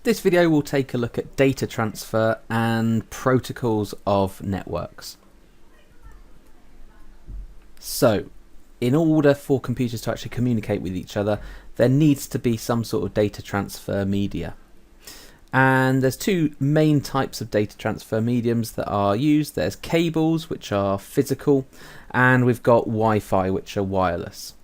This video will take a look at data transfer and protocols of networks. So, in order for computers to actually communicate with each other, there needs to be some sort of data transfer media. And there's two main types of data transfer mediums that are used. There's cables, which are physical, and we've got Wi-Fi, which are wireless.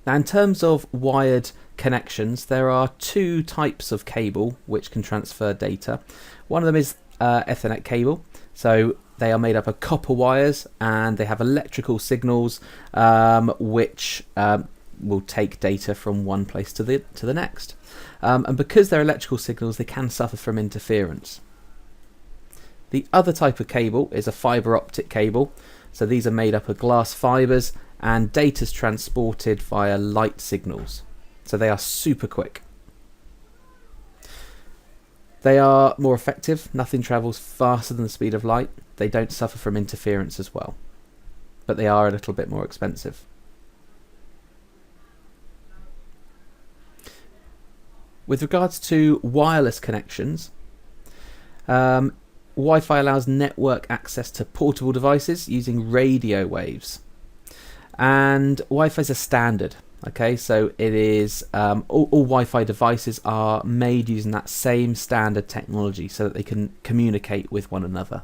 Now, in terms of wired connections, there are two types of cable which can transfer data. One of them is Ethernet cable. So they are made up of copper wires and they have electrical signals which will take data from one place to the next. And because they're electrical signals, they can suffer from interference. The other type of cable is a fiber optic cable. So these are made up of glass fibers and data is transported via light signals. So they are super quick. They are more effective. Nothing travels faster than the speed of light. They don't suffer from interference as well. But they are a little bit more expensive. With regards to wireless connections, Wi-Fi allows network access to portable devices using radio waves. And Wi-Fi is a standard. Okay, so it is all Wi-Fi devices are made using that same standard technology so that they can communicate with one another.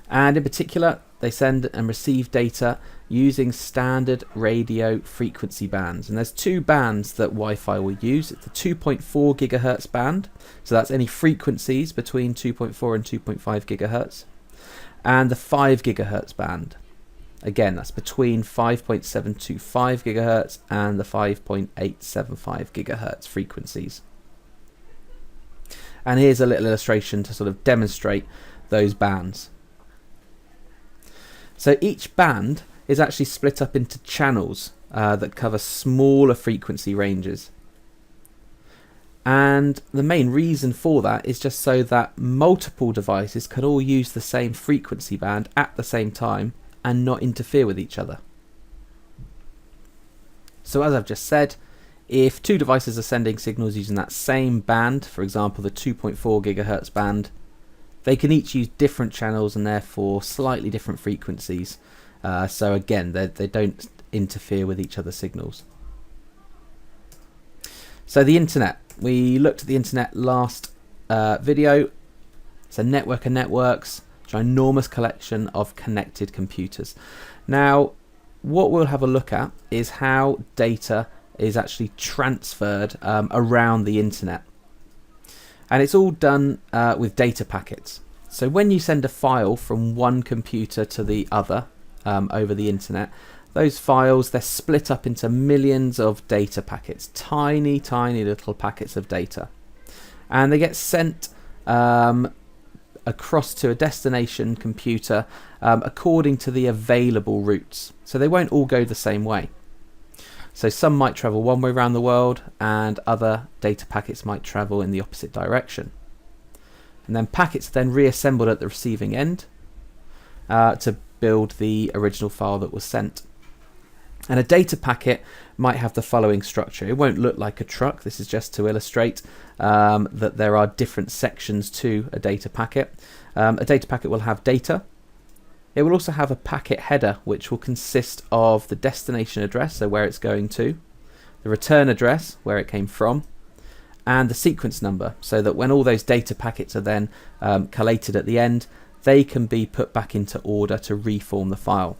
And in particular, they send and receive data using standard radio frequency bands. And there's two bands that Wi-Fi will use. It's the 2.4 gigahertz band, so that's any frequencies between 2.4 and 2.5 gigahertz, and the 5 gigahertz band. Again, that's between 5.725 gigahertz and the 5.875 gigahertz frequencies. And here's a little illustration to sort of demonstrate those bands. So each band is actually split up into channels that cover smaller frequency ranges. And the main reason for that is just so that multiple devices can all use the same frequency band at the same time and not interfere with each other. So as I've just said, if two devices are sending signals using that same band, for example the 2.4 gigahertz band, they can each use different channels and therefore slightly different frequencies. So again, they don't interfere with each other's signals. So the internet, we looked at the internet last video. It's a network of networks. Ginormous collection of connected computers. Now, what we'll have a look at is how data is actually transferred around the internet. And it's all done with data packets. So when you send a file from one computer to the other over the internet, those files, they're split up into millions of data packets, tiny little packets of data. And they get sent across to a destination computer according to the available routes. So they won't all go the same way. So some might travel one way around the world and other data packets might travel in the opposite direction. And then packets are then reassembled at the receiving end to build the original file that was sent. And a data packet might have the following structure. It won't look like a truck. This is just to illustrate that there are different sections to a data packet. A data packet will have data. It will also have a packet header, which will consist of the destination address, so where it's going to, the return address, where it came from, and the sequence number, so that when all those data packets are then collated at the end, they can be put back into order to reform the file.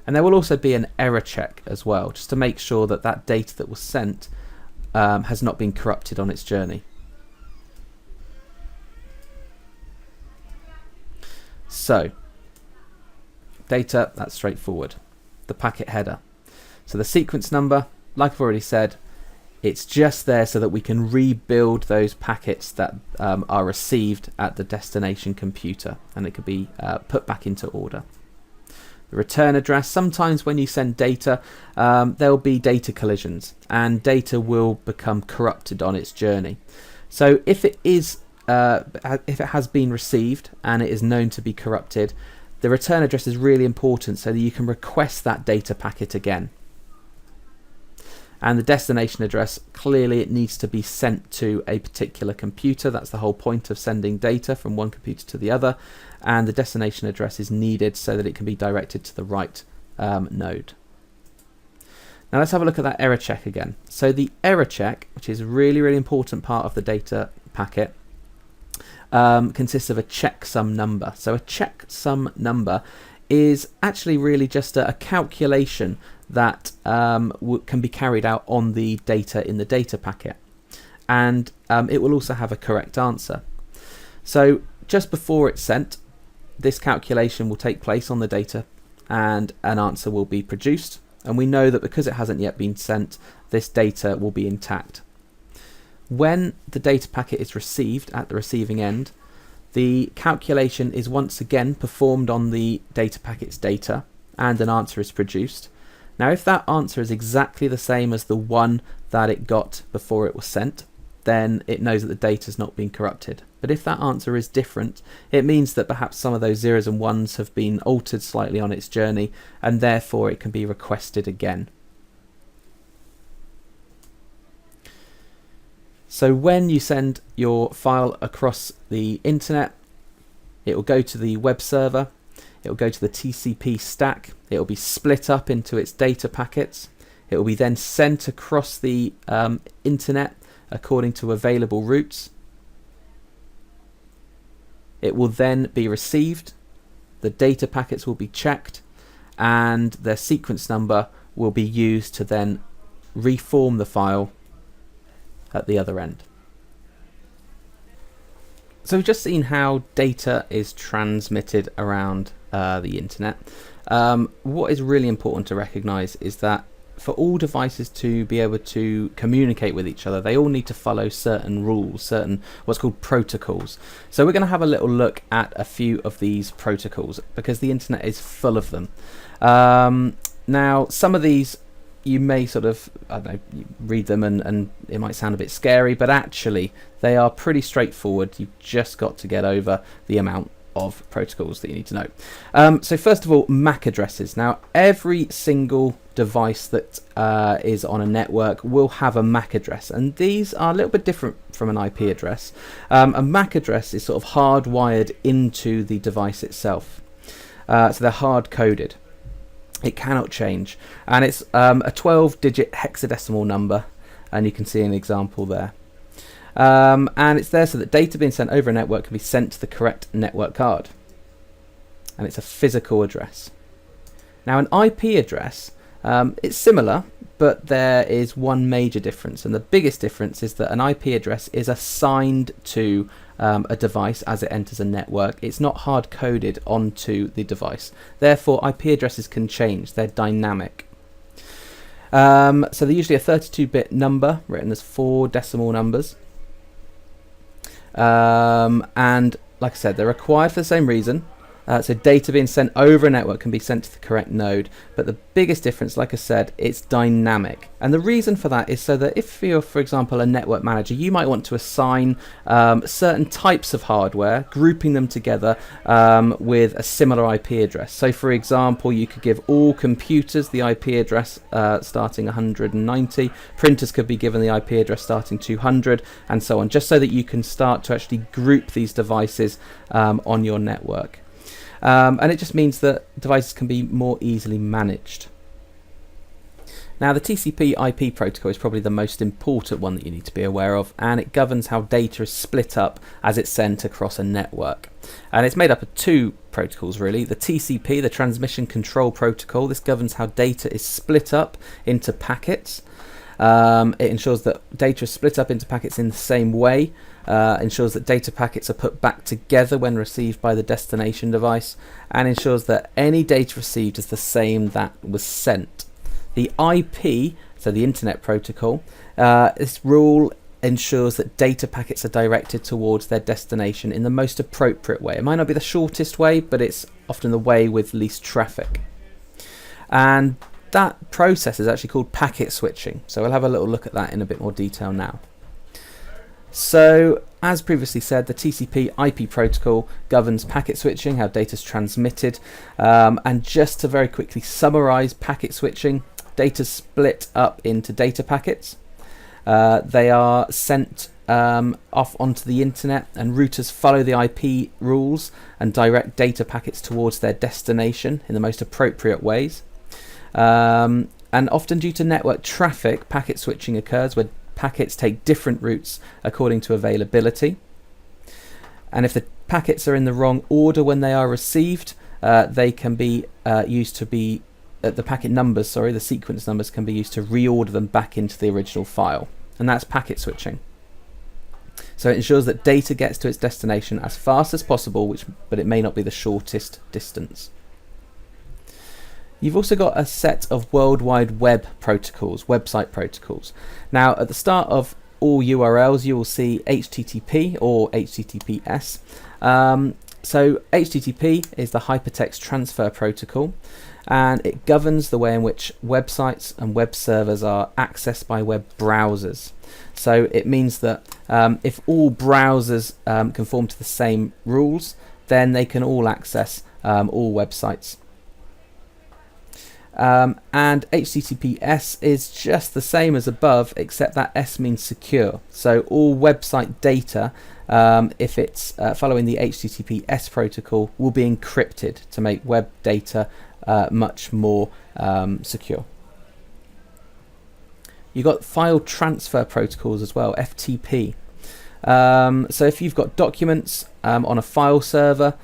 And there will also be an error check as well, just to make sure that that data that was sent has not been corrupted on its journey. So, data, that's straightforward. The packet header. So the sequence number, like I've already said, it's just there so that we can rebuild those packets that are received at the destination computer, and it could be put back into order. The return address, sometimes when you send data, there'll be data collisions and data will become corrupted on its journey. So if it has been received and it is known to be corrupted, the return address is really important so that you can request that data packet again. and the destination address, clearly it needs to be sent to a particular computer. That's the whole point of sending data from one computer to the other, and the destination address is needed so that it can be directed to the right node. Now let's have a look at that error check again. So the error check, which is a really, really important part of the data packet, consists of a checksum number. So a checksum number is actually really just a calculation that can be carried out on the data in the data packet, and it will also have a correct answer. So just before it's sent, this calculation will take place on the data and an answer will be produced, and we know that because it hasn't yet been sent, this data will be intact. When the data packet is received at the receiving end, the calculation is once again performed on the data packet's data and an answer is produced. Now if that answer is exactly the same as the one that it got before it was sent, then it knows that the data has not been corrupted. But if that answer is different, it means that perhaps some of those zeros and ones have been altered slightly on its journey, and therefore it can be requested again. So when you send your file across the internet, it will go to the web server, it will go to the TCP stack, it will be split up into its data packets, it will be then sent across the internet according to available routes. It will then be received, the data packets will be checked, and their sequence number will be used to then reform the file at the other end. So we've just seen how data is transmitted around the internet. What is really important to recognize is that for all devices to be able to communicate with each other, they all need to follow certain rules, certain what's called protocols. So we're going to have a little look at a few of these protocols because the internet is full of them. Now some of these you may sort of, I don't know, read them and it might sound a bit scary, but actually they are pretty straightforward. You've just got to get over the amount of protocols that you need to know. So first of all, MAC addresses. Now every single device that is on a network will have a MAC address, and these are a little bit different from an IP address. A MAC address is sort of hardwired into the device itself, so they're hard coded. It cannot change, and it's a 12-digit hexadecimal number, and you can see an example there. And it's there so that data being sent over a network can be sent to the correct network card, and it's a physical address. Now an IP address, it's similar, but there is one major difference, and the biggest difference is that an IP address is assigned to a device as it enters a network. It's not hard coded onto the device. Therefore IP addresses can change, they're dynamic. So they're usually a 32-bit number written as 4 decimal numbers. And like I said, they're required for the same reason. So data being sent over a network can be sent to the correct node, but the biggest difference, like I said, it's dynamic. And the reason for that is so that if you're, for example, a network manager, you might want to assign certain types of hardware, grouping them together with a similar IP address. So for example, you could give all computers the IP address starting 190, printers could be given the IP address starting 200, and so on, just so that you can start to actually group these devices on your network. And it just means that devices can be more easily managed. Now the TCP/IP protocol is probably the most important one that you need to be aware of, and it governs how data is split up as it's sent across a network. And it's made up of 2 protocols really. The TCP, the Transmission Control Protocol, this governs how data is split up into packets. It ensures that data is split up into packets in the same way, ensures that data packets are put back together when received by the destination device, and ensures that any data received is the same that was sent. The IP, so the Internet Protocol, this rule ensures that data packets are directed towards their destination in the most appropriate way. It might not be the shortest way, but it's often the way with least traffic. And that process is actually called packet switching. So we'll have a little look at that in a bit more detail now. So as previously said, the TCP/IP protocol governs packet switching, how data is transmitted. And just to very quickly summarize packet switching, Data's split up into data packets. They are sent off onto the internet, and routers follow the IP rules and direct data packets towards their destination in the most appropriate ways. And often due to network traffic, packet switching occurs where packets take different routes according to availability. And if the packets are in the wrong order when they are received, they can be used to be the packet numbers, the sequence numbers can be used to reorder them back into the original file. And that's packet switching. So it ensures that data gets to its destination as fast as possible, but it may not be the shortest distance. You've also got a set of World Wide Web protocols, website protocols. Now, at the start of all URLs, you will see HTTP or HTTPS. So HTTP is the Hypertext Transfer Protocol, and it governs the way in which websites and web servers are accessed by web browsers. So it means that if all browsers conform to the same rules, then they can all access all websites. And HTTPS is just the same as above, except that S means secure. So all website data, if it's following the HTTPS protocol, will be encrypted to make web data much more secure. You've got file transfer protocols as well, FTP. So if you've got documents on a file server,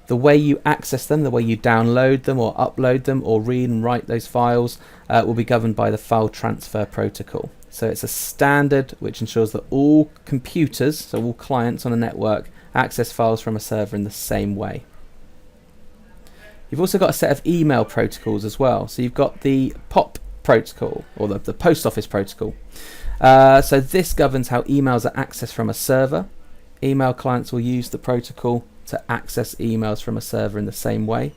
the way you access them, the way you download them or upload them or read and write those files will be governed by the file transfer protocol. So it's a standard which ensures that all computers, so all clients on a network, access files from a server in the same way. You've also got a set of email protocols as well. So you've got the POP protocol, or the post office protocol. So this governs how emails are accessed from a server. Email clients will use the protocol to access emails from a server in the same way.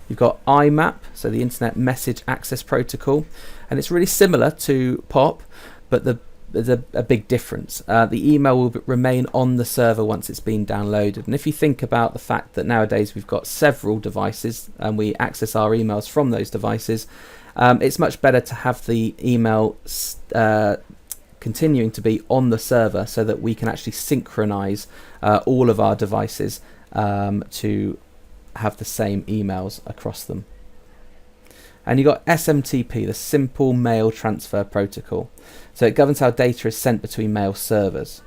You've got IMAP, so the Internet Message Access Protocol, and it's really similar to POP, but there's a big difference. The email will remain on the server once it's been downloaded. And if you think about the fact that nowadays we've got several devices and we access our emails from those devices, it's much better to have the email continuing to be on the server so that we can actually synchronize all of our devices to have the same emails across them. And you've got SMTP, the Simple Mail Transfer Protocol. So it governs how data is sent between mail servers.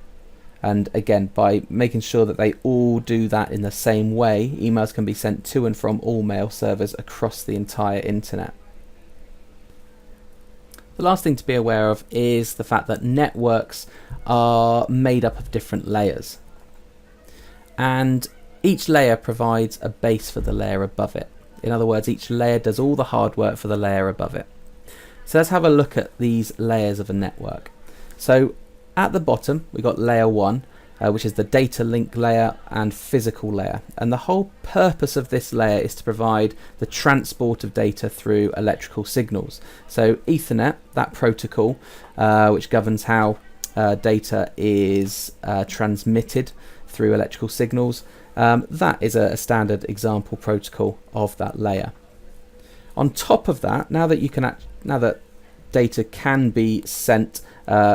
And again, by making sure that they all do that in the same way, emails can be sent to and from all mail servers across the entire internet. The last thing to be aware of is the fact that networks are made up of different layers. And each layer provides a base for the layer above it. In other words, each layer does all the hard work for the layer above it. So let's have a look at these layers of a network. So at the bottom, we've got layer 1, which is the data link layer and physical layer. And the whole purpose of this layer is to provide the transport of data through electrical signals. So Ethernet, that protocol, which governs how data is transmitted through electrical signals, that is a standard example protocol of that layer. On top of that, now that data can be sent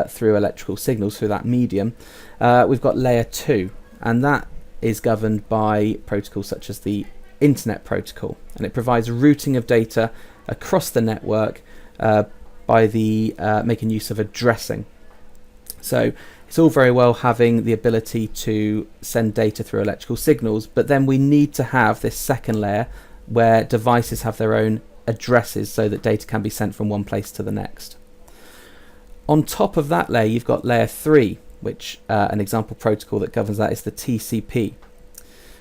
through electrical signals through that medium, we've got layer 2, and that is governed by protocols such as the Internet Protocol, and it provides routing of data across the network by making use of addressing. So it's all very well having the ability to send data through electrical signals, but then we need to have this second layer where devices have their own addresses so that data can be sent from one place to the next. On top of that layer, you've got layer 3, which an example protocol that governs that is the TCP,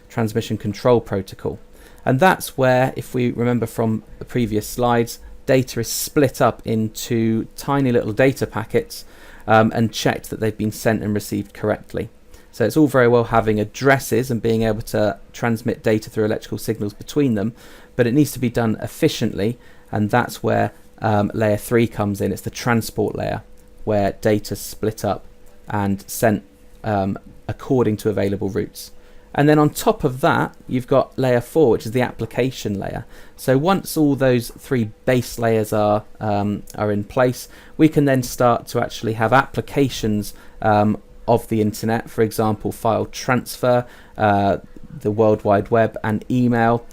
Transmission Control Protocol. And that's where, if we remember from the previous slides, data is split up into tiny little data packets and checked that they've been sent and received correctly. So it's all very well having addresses and being able to transmit data through electrical signals between them, but it needs to be done efficiently, and that's where layer 3 comes in. It's the transport layer, where data is split up and sent according to available routes. And then on top of that, you've got layer 4, which is the application layer. So once all those 3 base layers are in place, we can then start to actually have applications of the internet, for example, file transfer, the World Wide Web, and email.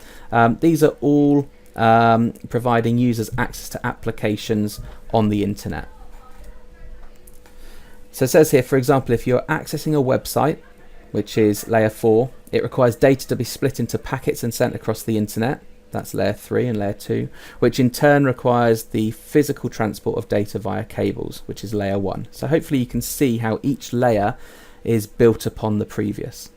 These are all providing users access to applications on the internet. So it says here, for example, if you're accessing a website, which is layer 4, it requires data to be split into packets and sent across the internet. That's layer 3 and layer 2, which in turn requires the physical transport of data via cables, which is layer 1. So hopefully you can see how each layer is built upon the previous.